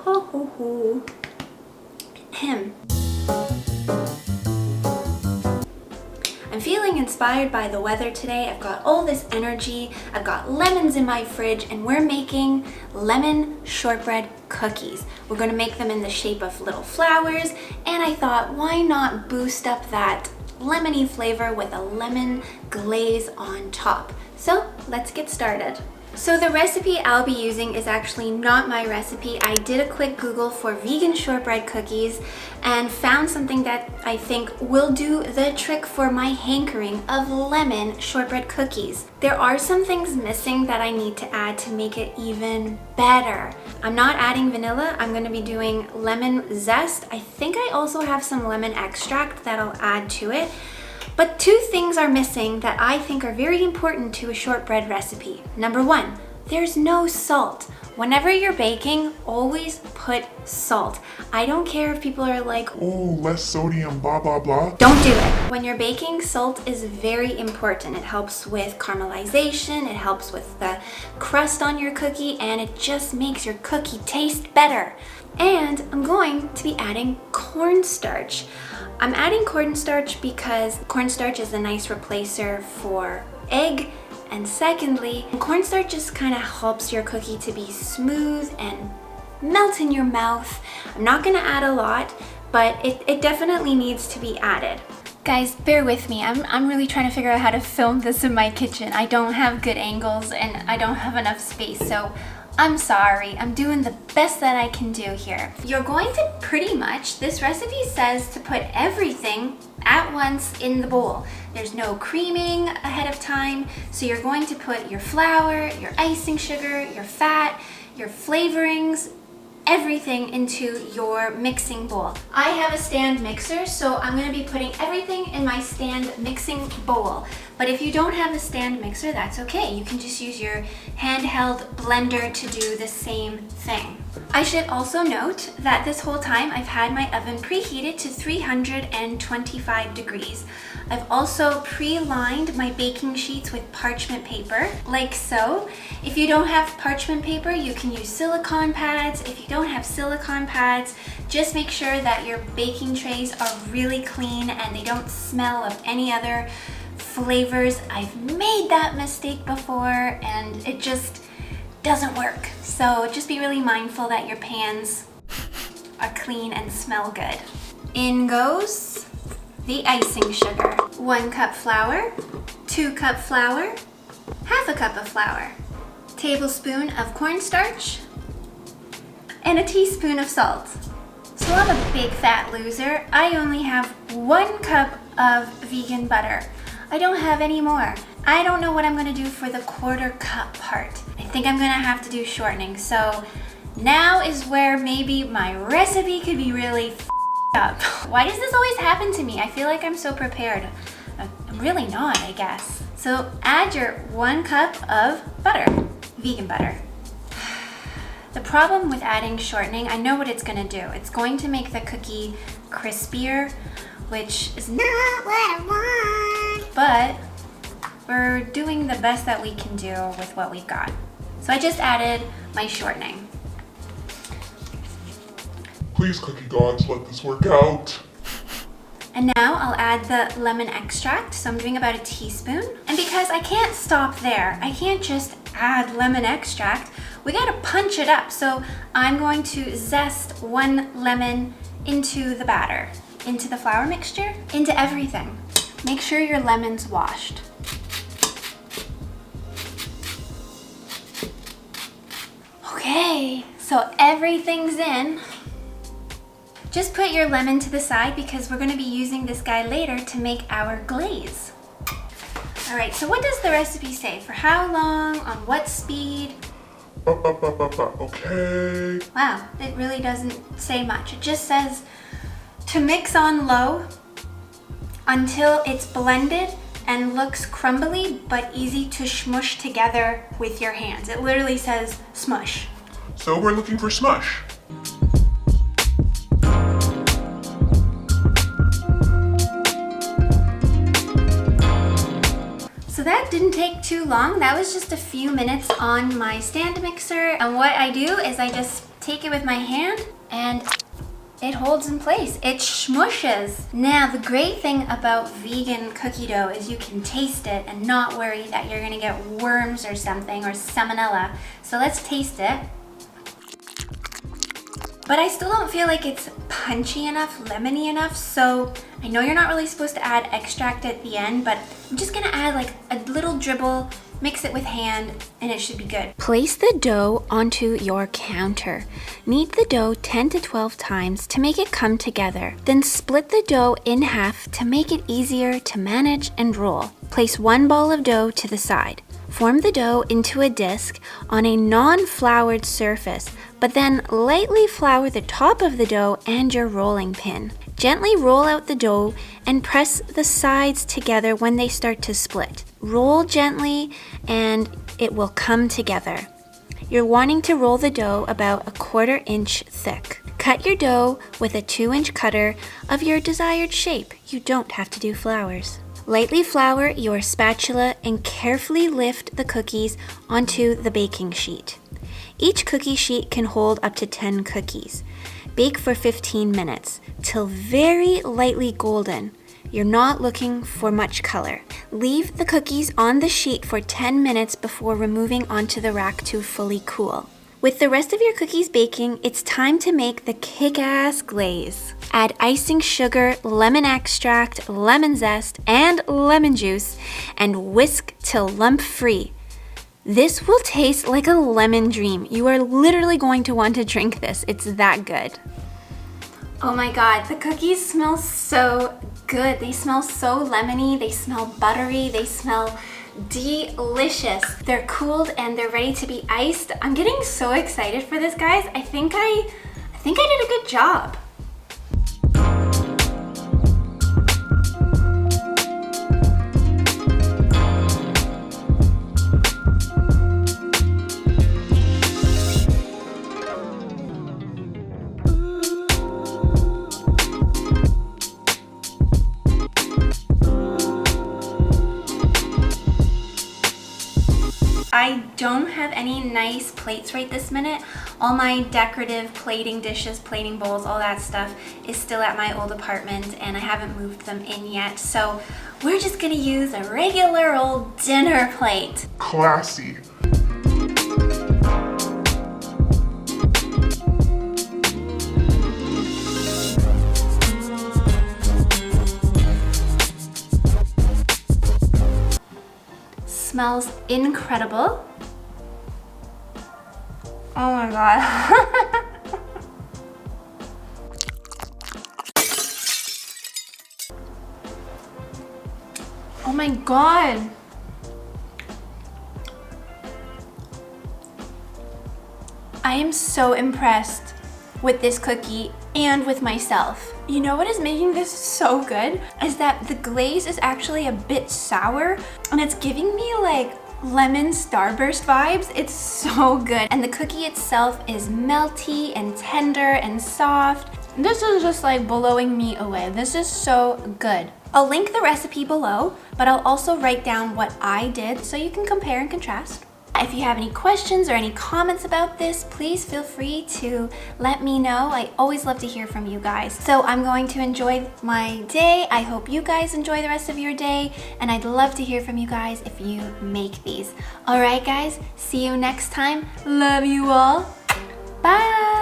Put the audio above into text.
Ho ho ho. Ahem. I'm feeling inspired by the weather today. I've got all this energy. I've got lemons in my fridge and we're making lemon shortbread cookies. We're gonna make them in the shape of little flowers, and I thought, why not boost up that lemony flavor with a lemon glaze on top? So let's get started. So the recipe I'll be using is actually not my recipe. I did a quick Google for vegan shortbread cookies and found something that I think will do the trick for my hankering of lemon shortbread cookies. There are some things missing that I need to add to make it even better. I'm not adding vanilla. I'm going to be doing lemon zest. I think I also have some lemon extract that I'll add to it. But two things are missing that I think are very important to a shortbread recipe. Number one, there's no salt. Whenever you're baking, always put salt. I don't care if people are like, oh, less sodium, blah, blah, blah. Don't do it. When you're baking, salt is very important. It helps with caramelization, it helps with the crust on your cookie, and it just makes your cookie taste better. And I'm going to be adding cornstarch. I'm adding cornstarch because cornstarch is a nice replacer for egg, and secondly, cornstarch just kind of helps your cookie to be smooth and melt in your mouth. I'm not gonna add a lot, but it definitely needs to be added. Guys, bear with me. I'm really trying to figure out how to film this in my kitchen. I don't have good angles and I don't have enough space, so I'm sorry. I'm doing the best that I can do here. You're going to pretty much, this recipe says to put everything at once in the bowl. There's no creaming ahead of time, so you're going to put your flour, your icing sugar, your fat, your flavorings, everything into your mixing bowl. I have a stand mixer, so I'm going to be putting everything in my stand mixing bowl. But if you don't have a stand mixer, that's okay. You can just use your handheld blender to do the same thing. I should also note that this whole time I've had my oven preheated to 325 degrees. I've also pre-lined my baking sheets with parchment paper, like so. If you don't have parchment paper, you can use silicone pads. If you don't have silicone pads, just make sure that your baking trays are really clean and they don't smell of any other flavors. I've made that mistake before and it just doesn't work. So just be really mindful that your pans are clean and smell good. In goes the icing sugar. 1 cup flour, 2 cup flour, half a cup of flour, tablespoon of cornstarch, and a teaspoon of salt. So I'm a big fat loser. I only have 1 cup of vegan butter. I don't have any more. I don't know what I'm gonna do for the 1/4 cup part. I think I'm gonna have to do shortening. So now is where maybe my recipe could be really up. Why does this always happen to me? I feel like I'm so prepared. I'm really not, I guess. So add your 1 cup of butter, vegan butter. The problem with adding shortening, I know what it's gonna do. It's going to make the cookie crispier, which is not what I want. But we're doing the best that we can do with what we've got. So I just added my shortening. Please, cookie gods, let this work out. And now I'll add the lemon extract. So I'm doing about a teaspoon. And because I can't stop there, I can't just add lemon extract. We gotta punch it up. So I'm going to zest 1 lemon into the batter, into the flour mixture, into everything. Make sure your lemon's washed. Okay, so everything's in. Just put your lemon to the side because we're going to be using this guy later to make our glaze. All right, so what does the recipe say? For how long, on what speed? Okay. Wow, it really doesn't say much. It just says to mix on low until it's blended and looks crumbly but easy to smush together with your hands. It literally says smush. So we're looking for smush. So that didn't take too long. That was just a few minutes on my stand mixer. And what I do is I just take it with my hand and it holds in place. It smushes. Now, the great thing about vegan cookie dough is you can taste it and not worry that you're gonna get worms or something or salmonella. So let's taste it. But I still don't feel like it's punchy enough, lemony enough, so I know you're not really supposed to add extract at the end, but I'm just gonna add like a little dribble, mix it with hand, and it should be good. Place the dough onto your counter. Knead the dough 10 to 12 times to make it come together. Then split the dough in half to make it easier to manage and roll. Place one ball of dough to the side. Form the dough into a disc on a non-floured surface, but then lightly flour the top of the dough and your rolling pin. Gently roll out the dough and press the sides together when they start to split. Roll gently and it will come together. You're wanting to roll the dough about 1/4 inch thick. Cut your dough with a 2-inch cutter of your desired shape. You don't have to do flowers. Lightly flour your spatula and carefully lift the cookies onto the baking sheet. Each cookie sheet can hold up to 10 cookies. Bake for 15 minutes till very lightly golden. You're not looking for much color. Leave the cookies on the sheet for 10 minutes before removing onto the rack to fully cool. With the rest of your cookies baking, it's time to make the kick-ass glaze. Add icing sugar, lemon extract, lemon zest, and lemon juice, and whisk till lump-free. This will taste like a lemon dream. You are literally going to want to drink this. It's that good. Oh my God, the cookies smell so good. They smell so lemony, they smell buttery, they smell delicious. They're cooled and they're ready to be iced. I'm getting so excited for this, guys. I think I did a good job. I don't have any nice plates right this minute. All my decorative plating dishes, plating bowls, all that stuff is still at my old apartment and I haven't moved them in yet. So we're just gonna use a regular old dinner plate. Classy. Smells incredible. Oh my God. Oh my God. I am so impressed with this cookie and with myself. You know what is making this so good is that the glaze is actually a bit sour and it's giving me like lemon Starburst vibes. It's so good. And the cookie itself is melty and tender and soft. This is just like blowing me away. This is so good. I'll link the recipe below, but I'll also write down what I did so you can compare and contrast. If you have any questions or any comments about this, please feel free to let me know. I always love to hear from you guys. So I'm going to enjoy my day. I hope you guys enjoy the rest of your day, and I'd love to hear from you guys if you make these. All right, guys, see you next time. Love you all. Bye.